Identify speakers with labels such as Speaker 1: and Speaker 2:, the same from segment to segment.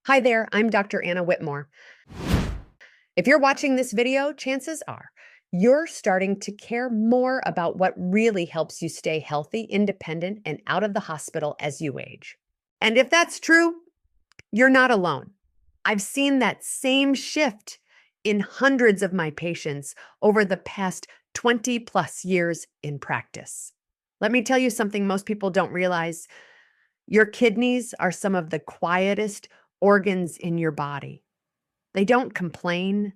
Speaker 1: Hi there, I'm Dr. Anna Whitmore. If you're watching this video, chances are you're starting to care more about what really helps you stay healthy, independent, and out of the hospital as you age. And if that's true, you're not alone. I've seen that same shift in hundreds of my patients over the past 20 plus years in practice. Let me tell you something most people don't realize. Your kidneys are some of the quietest organs in your body. They don't complain.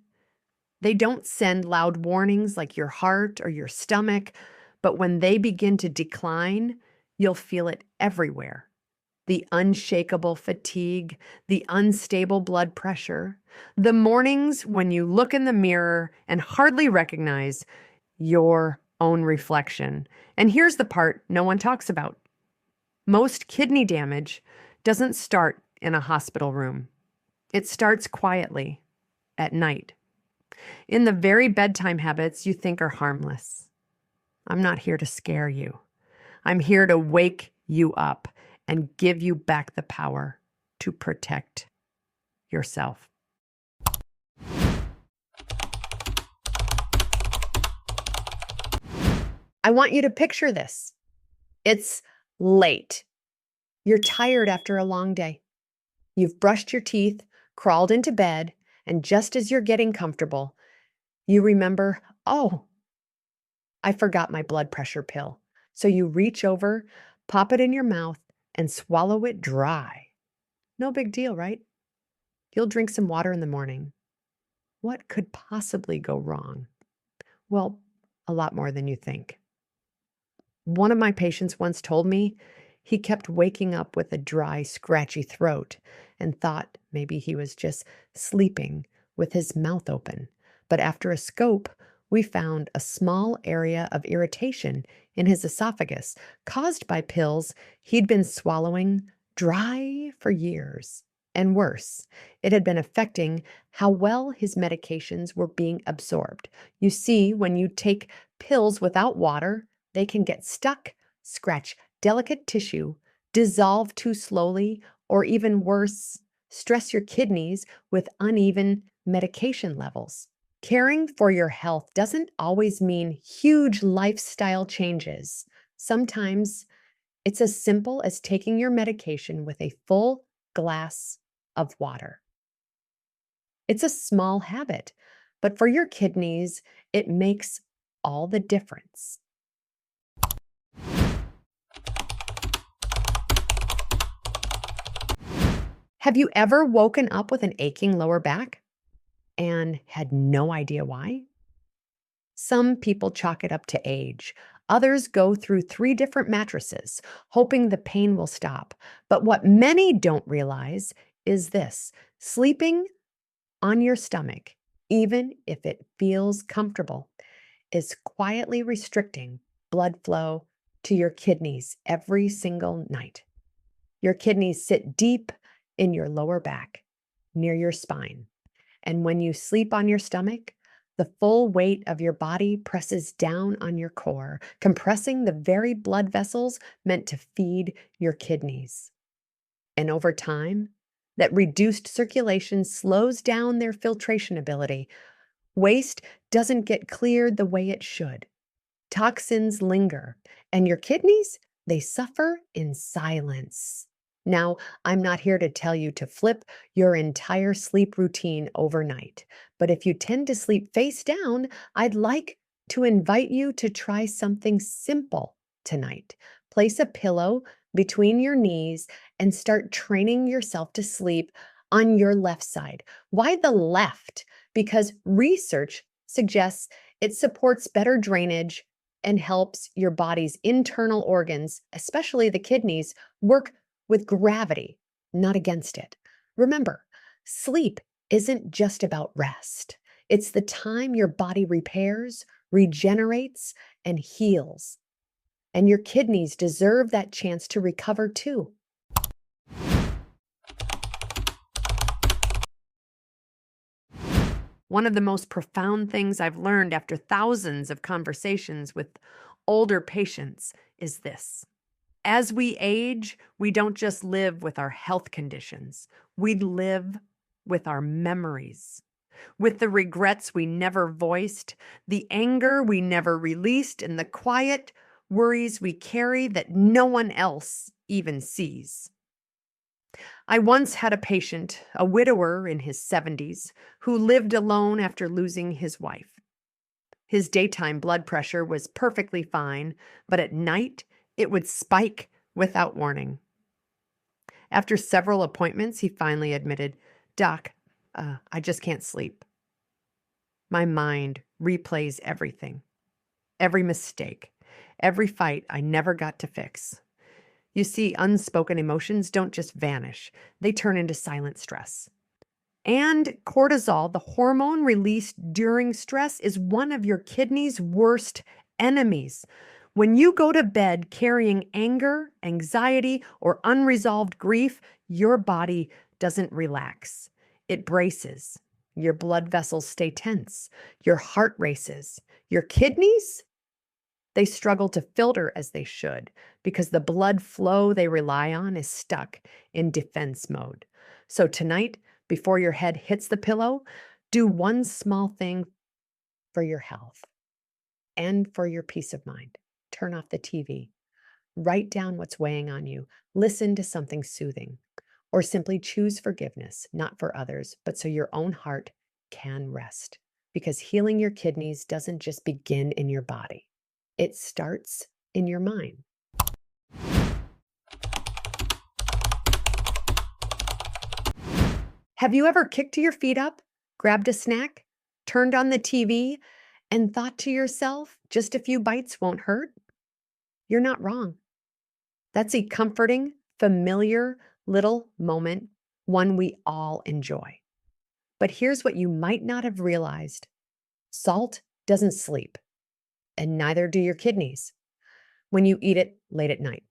Speaker 1: They don't send loud warnings like your heart or your stomach, but when they begin to decline, you'll feel it everywhere. The unshakable fatigue, the unstable blood pressure, the mornings when you look in the mirror and hardly recognize your own reflection. And here's the part no one talks about. Most kidney damage doesn't start in a hospital room. It starts quietly at night, in the very bedtime habits you think are harmless. I'm not here to scare you. I'm here to wake you up and give you back the power to protect yourself. I want you to picture this. It's late. You're tired after a long day. You've brushed your teeth, crawled into bed, and just as you're getting comfortable, you remember, oh, I forgot my blood pressure pill. So you reach over, pop it in your mouth, and swallow it dry. No big deal, right? You'll drink some water in the morning. What could possibly go wrong? Well, a lot more than you think. One of my patients once told me he kept waking up with a dry, scratchy throat and thought maybe he was just sleeping with his mouth open. But after a scope, we found a small area of irritation in his esophagus caused by pills he'd been swallowing dry for years. And worse, it had been affecting how well his medications were being absorbed. You see, when you take pills without water, they can get stuck, scratch delicate tissue, dissolve too slowly, or even worse, stress your kidneys with uneven medication levels. Caring for your health doesn't always mean huge lifestyle changes. Sometimes it's as simple as taking your medication with a full glass of water. It's a small habit, but for your kidneys, it makes all the difference. Have you ever woken up with an aching lower back and had no idea why? Some people chalk it up to age. Others go through 3 different mattresses, hoping the pain will stop. But what many don't realize is this: sleeping on your stomach, even if it feels comfortable, is quietly restricting blood flow to your kidneys every single night. Your kidneys sit deep in your lower back, near your spine. And when you sleep on your stomach, the full weight of your body presses down on your core, compressing the very blood vessels meant to feed your kidneys. And over time, that reduced circulation slows down their filtration ability. Waste doesn't get cleared the way it should. Toxins linger, and your kidneys, they suffer in silence. Now, I'm not here to tell you to flip your entire sleep routine overnight, but if you tend to sleep face down, I'd like to invite you to try something simple tonight. Place a pillow between your knees and start training yourself to sleep on your left side. Why the left? Because research suggests it supports better drainage and helps your body's internal organs, especially the kidneys, work with gravity, not against it. Remember, sleep isn't just about rest. It's the time your body repairs, regenerates, and heals. And your kidneys deserve that chance to recover too. One of the most profound things I've learned after thousands of conversations with older patients is this: As we age, we don't just live with our health conditions, we live with our memories, with the regrets we never voiced, the anger we never released, and the quiet worries we carry that no one else even sees. I once had a patient, a widower in his 70s, who lived alone after losing his wife. His daytime blood pressure was perfectly fine, but at night it would spike without warning. After several appointments, he finally admitted, "Doc, I just can't sleep. My mind replays everything, every mistake, every fight I never got to fix." You see, unspoken emotions don't just vanish, they turn into silent stress. And cortisol, the hormone released during stress, is one of your kidney's worst enemies. When you go to bed carrying anger, anxiety, or unresolved grief, your body doesn't relax. It braces. Your blood vessels stay tense. Your heart races. Your kidneys, they struggle to filter as they should because the blood flow they rely on is stuck in defense mode. So tonight, before your head hits the pillow, do one small thing for your health and for your peace of mind. Turn off the TV. Write down what's weighing on you. Listen to something soothing. Or simply choose forgiveness, not for others, but so your own heart can rest. Because healing your kidneys doesn't just begin in your body, it starts in your mind. Have you ever kicked your feet up, grabbed a snack, turned on the TV, and thought to yourself, just a few bites won't hurt? You're not wrong. That's a comforting, familiar little moment, one we all enjoy. But here's what you might not have realized: salt doesn't sleep, and neither do your kidneys when you eat it late at night.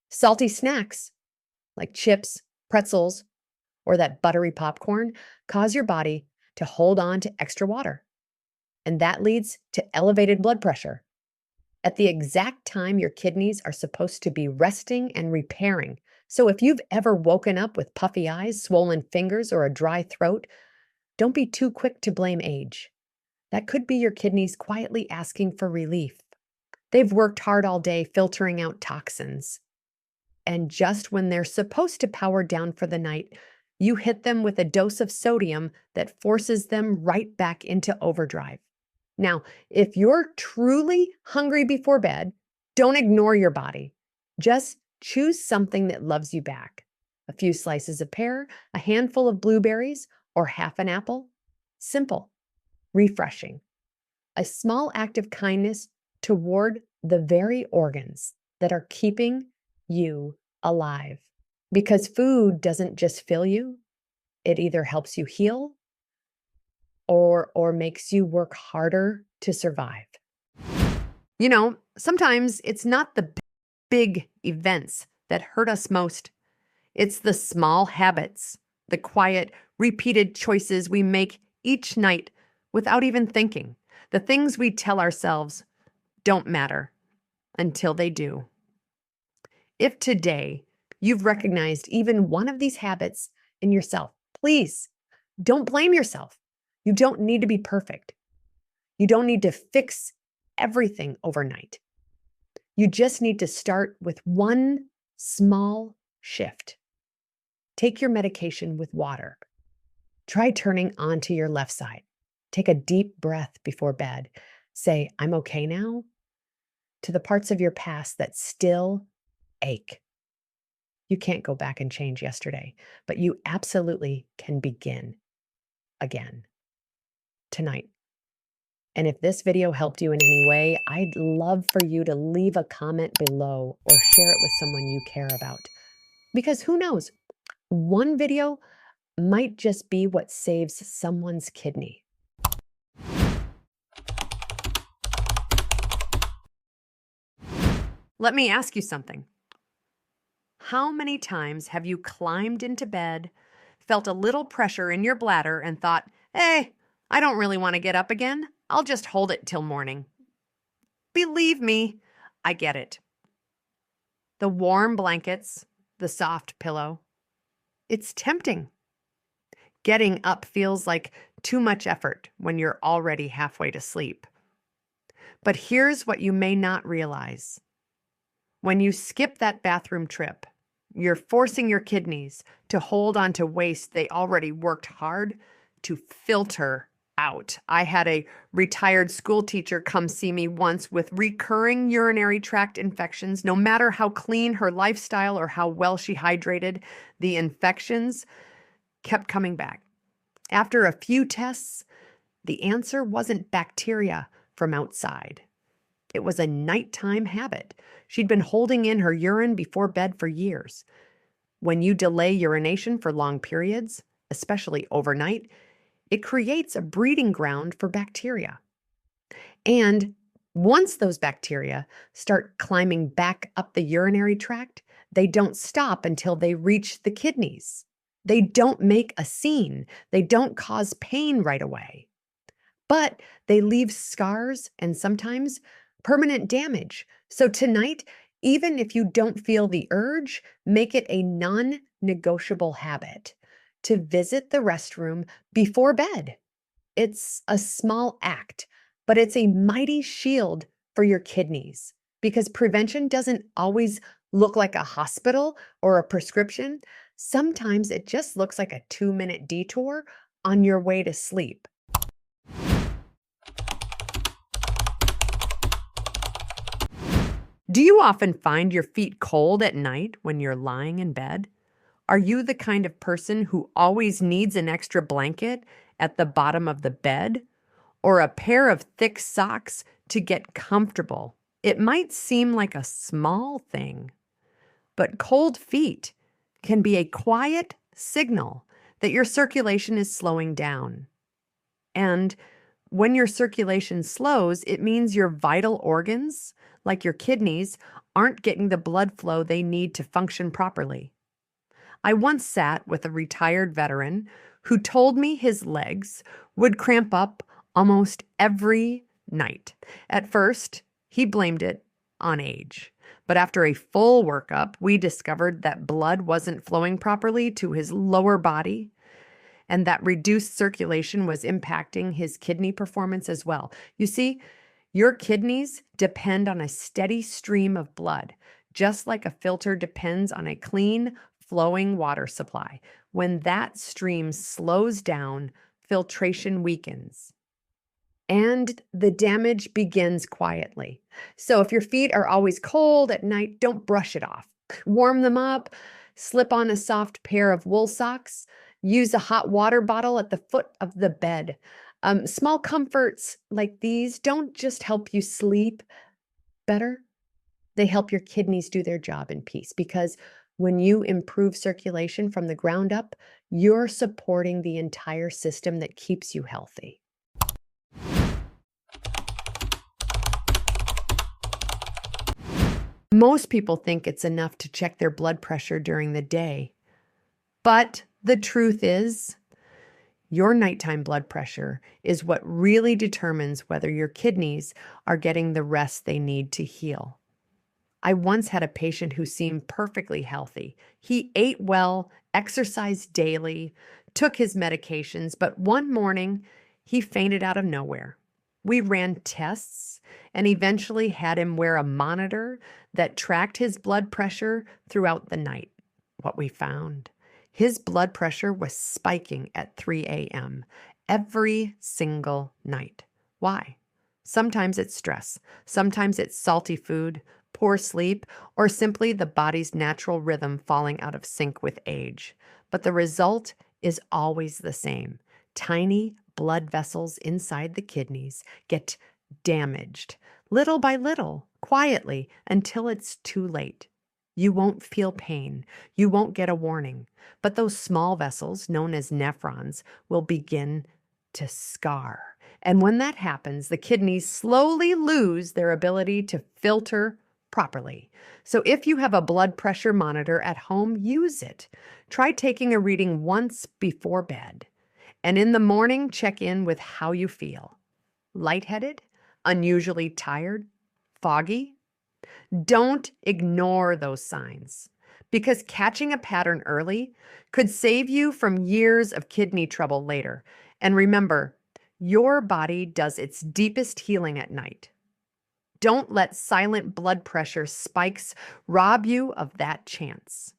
Speaker 1: Salty snacks like chips, pretzels, or that buttery popcorn cause your body to hold on to extra water. And that leads to elevated blood pressure at the exact time your kidneys are supposed to be resting and repairing. So if you've ever woken up with puffy eyes, swollen fingers, or a dry throat, don't be too quick to blame age. That could be your kidneys quietly asking for relief. They've worked hard all day filtering out toxins. And just when they're supposed to power down for the night, you hit them with a dose of sodium that forces them right back into overdrive. Now, if you're truly hungry before bed, don't ignore your body. Just choose something that loves you back. A few slices of pear, a handful of blueberries, or half an apple. Simple, refreshing. A small act of kindness toward the very organs that are keeping you alive. Because food doesn't just fill you, it either helps you heal or makes you work harder to survive. You know, sometimes it's not the big events that hurt us most. It's the small habits, the quiet, repeated choices we make each night without even thinking. The things we tell ourselves don't matter until they do. If today you've recognized even one of these habits in yourself, please don't blame yourself. You don't need to be perfect. You don't need to fix everything overnight. You just need to start with one small shift. Take your medication with water. Try turning onto your left side. Take a deep breath before bed. Say, "I'm okay now," to the parts of your past that still ache. You can't go back and change yesterday, but you absolutely can begin again tonight. And if this video helped you in any way, I'd love for you to leave a comment below or share it with someone you care about. Because who knows, one video might just be what saves someone's kidney. Let me ask you something. How many times have you climbed into bed, felt a little pressure in your bladder, and thought, "Hey, I don't really want to get up again. I'll just hold it till morning"? Believe me, I get it. The warm blankets, the soft pillow. It's tempting. Getting up feels like too much effort when you're already halfway to sleep. But here's what you may not realize. When you skip that bathroom trip, you're forcing your kidneys to hold on to waste they already worked hard to filter out. I had a retired school teacher come see me once with recurring urinary tract infections. No matter how clean her lifestyle or how well she hydrated, the infections kept coming back. After a few tests, the answer wasn't bacteria from outside. It was a nighttime habit. She'd been holding in her urine before bed for years. When you delay urination for long periods, especially overnight, it creates a breeding ground for bacteria. And once those bacteria start climbing back up the urinary tract, they don't stop until they reach the kidneys. They don't make a scene. They don't cause pain right away. But they leave scars and sometimes permanent damage. So tonight, even if you don't feel the urge, make it a non-negotiable habit to visit the restroom before bed. It's a small act, but it's a mighty shield for your kidneys because prevention doesn't always look like a hospital or a prescription. Sometimes it just looks like a 2-minute detour on your way to sleep. Do you often find your feet cold at night when you're lying in bed? Are you the kind of person who always needs an extra blanket at the bottom of the bed or a pair of thick socks to get comfortable? It might seem like a small thing, but cold feet can be a quiet signal that your circulation is slowing down. And when your circulation slows, it means your vital organs, like your kidneys, aren't getting the blood flow they need to function properly. I once sat with a retired veteran who told me his legs would cramp up almost every night. At first, he blamed it on age. But after a full workup, we discovered that blood wasn't flowing properly to his lower body, and that reduced circulation was impacting his kidney performance as well. You see, your kidneys depend on a steady stream of blood, just like a filter depends on a clean, flowing water supply. When that stream slows down, filtration weakens, and the damage begins quietly. So if your feet are always cold at night, don't brush it off. Warm them up, slip on a soft pair of wool socks, use a hot water bottle at the foot of the bed. Small comforts like these don't just help you sleep better, they help your kidneys do their job in peace, because when you improve circulation from the ground up, you're supporting the entire system that keeps you healthy. Most people think it's enough to check their blood pressure during the day. But the truth is, your nighttime blood pressure is what really determines whether your kidneys are getting the rest they need to heal. I once had a patient who seemed perfectly healthy. He ate well, exercised daily, took his medications, but one morning he fainted out of nowhere. We ran tests and eventually had him wear a monitor that tracked his blood pressure throughout the night. What we found: his blood pressure was spiking at 3 a.m. every single night. Why? Sometimes it's stress. Sometimes it's salty food, poor sleep, or simply the body's natural rhythm falling out of sync with age. But the result is always the same. Tiny blood vessels inside the kidneys get damaged, little by little, quietly, until it's too late. You won't feel pain. You won't get a warning. But those small vessels, known as nephrons, will begin to scar. And when that happens, the kidneys slowly lose their ability to filter properly. So if you have a blood pressure monitor at home, use it. Try taking a reading once before bed. And in the morning, check in with how you feel. Lightheaded? Unusually tired? Foggy? Don't ignore those signs because catching a pattern early could save you from years of kidney trouble later. And remember, your body does its deepest healing at night. Don't let silent blood pressure spikes rob you of that chance.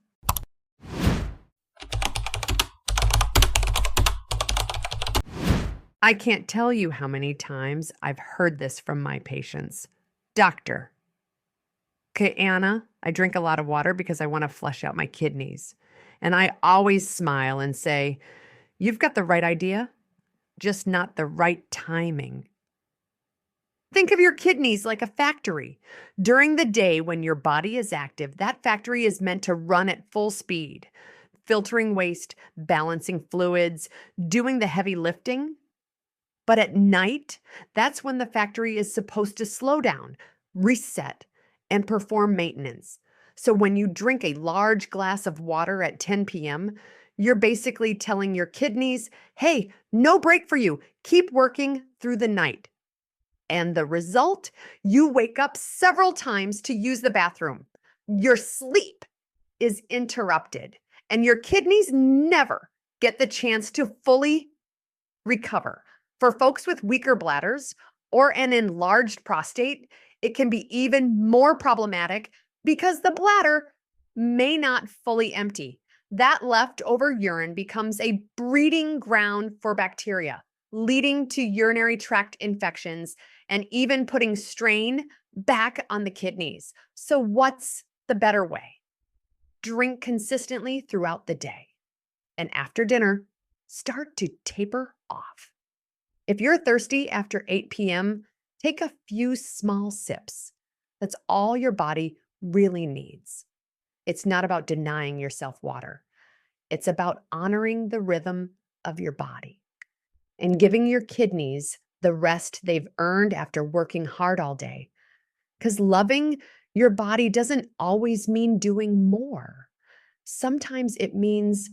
Speaker 1: I can't tell you how many times I've heard this from my patients. Doctor, okay, Anna, I drink a lot of water because I want to flush out my kidneys. And I always smile and say, you've got the right idea, just not the right timing. Think of your kidneys like a factory. During the day when your body is active, that factory is meant to run at full speed, filtering waste, balancing fluids, doing the heavy lifting. But at night, that's when the factory is supposed to slow down, reset, and perform maintenance. So when you drink a large glass of water at 10 p.m., you're basically telling your kidneys, hey, no break for you. Keep working through the night. And the result, you wake up several times to use the bathroom. Your sleep is interrupted, and your kidneys never get the chance to fully recover. For folks with weaker bladders or an enlarged prostate, it can be even more problematic because the bladder may not fully empty. That leftover urine becomes a breeding ground for bacteria, leading to urinary tract infections and even putting strain back on the kidneys. So, what's the better way? Drink consistently throughout the day. And after dinner, start to taper off. If you're thirsty after 8 p.m., take a few small sips. That's all your body really needs. It's not about denying yourself water. It's about honoring the rhythm of your body and giving your kidneys the rest they've earned after working hard all day. Because loving your body doesn't always mean doing more. Sometimes it means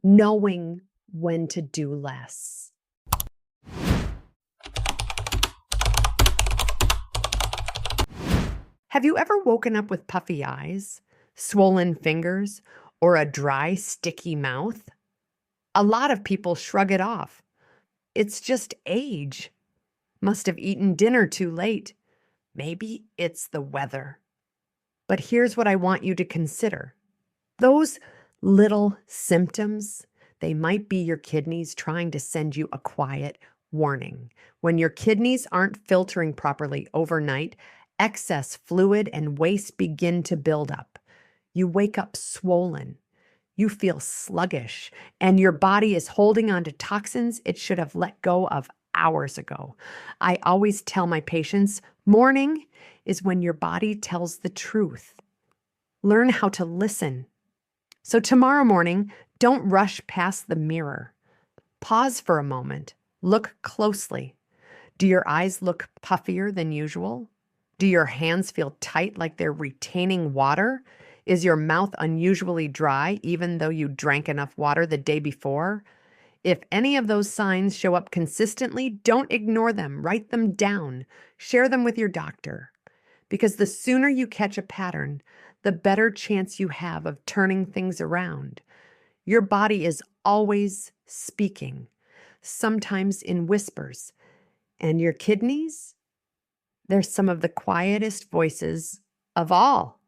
Speaker 1: knowing when to do less. Have you ever woken up with puffy eyes, swollen fingers, or a dry, sticky mouth? A lot of people shrug it off. It's just age. Must have eaten dinner too late. Maybe it's the weather. But here's what I want you to consider. Those little symptoms, they might be your kidneys trying to send you a quiet warning. When your kidneys aren't filtering properly overnight, excess fluid and waste begin to build up. You wake up swollen. You feel sluggish, and your body is holding on to toxins it should have let go of hours ago. I always tell my patients, morning is when your body tells the truth. Learn how to listen. So tomorrow morning, don't rush past the mirror. Pause for a moment. Look closely. Do your eyes look puffier than usual? Do your hands feel tight like they're retaining water? Is your mouth unusually dry even though you drank enough water the day before? If any of those signs show up consistently, don't ignore them. Write them down. Share them with your doctor. Because the sooner you catch a pattern, the better chance you have of turning things around. Your body is always speaking, sometimes in whispers. And your kidneys? They're some of the quietest voices of all.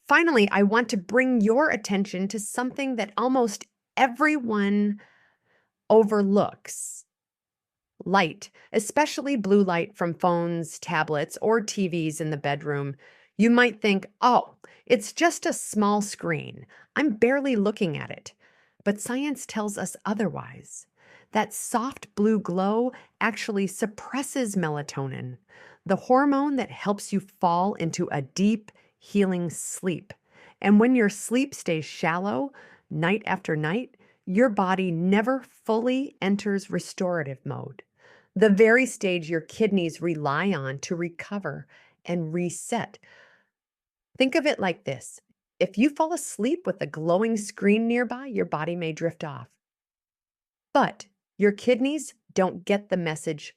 Speaker 1: Finally, I want to bring your attention to something that almost everyone overlooks. Light, especially blue light from phones, tablets, or TVs in the bedroom. You might think, oh, it's just a small screen. I'm barely looking at it. But science tells us otherwise. That soft blue glow actually suppresses melatonin, the hormone that helps you fall into a deep, healing sleep. And when your sleep stays shallow, night after night, your body never fully enters restorative mode, the very stage your kidneys rely on to recover and reset. Think of it like this. If you fall asleep with a glowing screen nearby, your body may drift off. But your kidneys don't get the message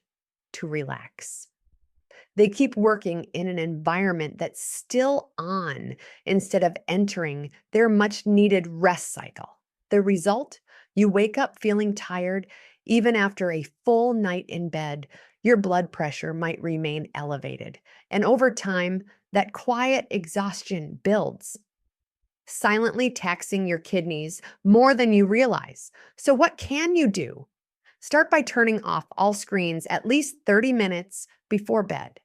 Speaker 1: to relax. They keep working in an environment that's still on instead of entering their much needed rest cycle. The result? You wake up feeling tired even after a full night in bed. Your blood pressure might remain elevated. And over time, that quiet exhaustion builds, silently taxing your kidneys more than you realize. So, what can you do? Start by turning off all screens at least 30 minutes before bed.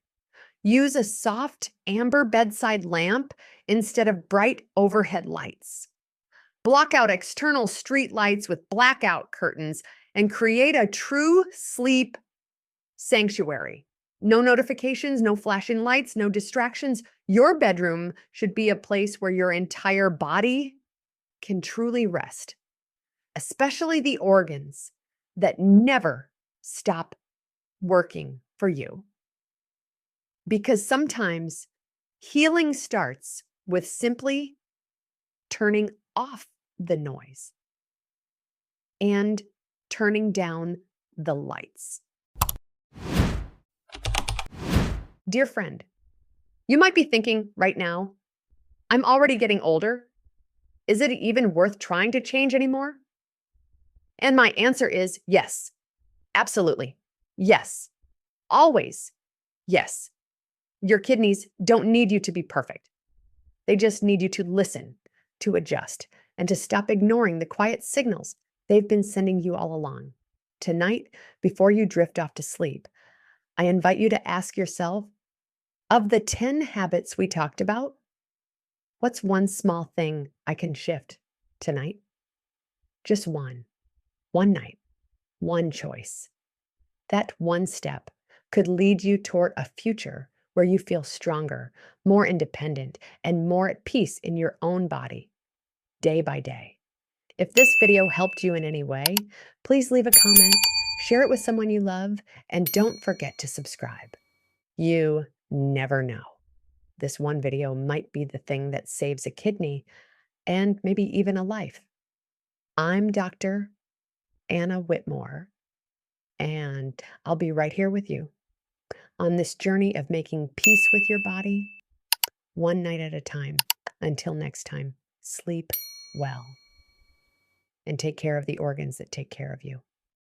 Speaker 1: Use a soft amber bedside lamp instead of bright overhead lights. Block out external street lights with blackout curtains and create a true sleep sanctuary. No notifications, no flashing lights, no distractions. Your bedroom should be a place where your entire body can truly rest, especially the organs that never stop working for you. Because sometimes healing starts with simply turning off the noise and turning down the lights. Dear friend, you might be thinking right now, I'm already getting older. Is it even worth trying to change anymore? And my answer is yes, absolutely. Yes, always yes. Your kidneys don't need you to be perfect. They just need you to listen, to adjust, and to stop ignoring the quiet signals they've been sending you all along. Tonight, before you drift off to sleep, I invite you to ask yourself, of the 10 habits we talked about, what's one small thing I can shift tonight? Just one night, one choice. That one step could lead you toward a future where you feel stronger, more independent, and more at peace in your own body, day by day. If this video helped you in any way, please leave a comment, share it with someone you love, and don't forget to subscribe. You never know. This one video might be the thing that saves a kidney and maybe even a life. I'm Dr. Anna Whitmore, and I'll be right here with you on this journey of making peace with your body, one night at a time. Until next time, sleep well and take care of the organs that take care of you.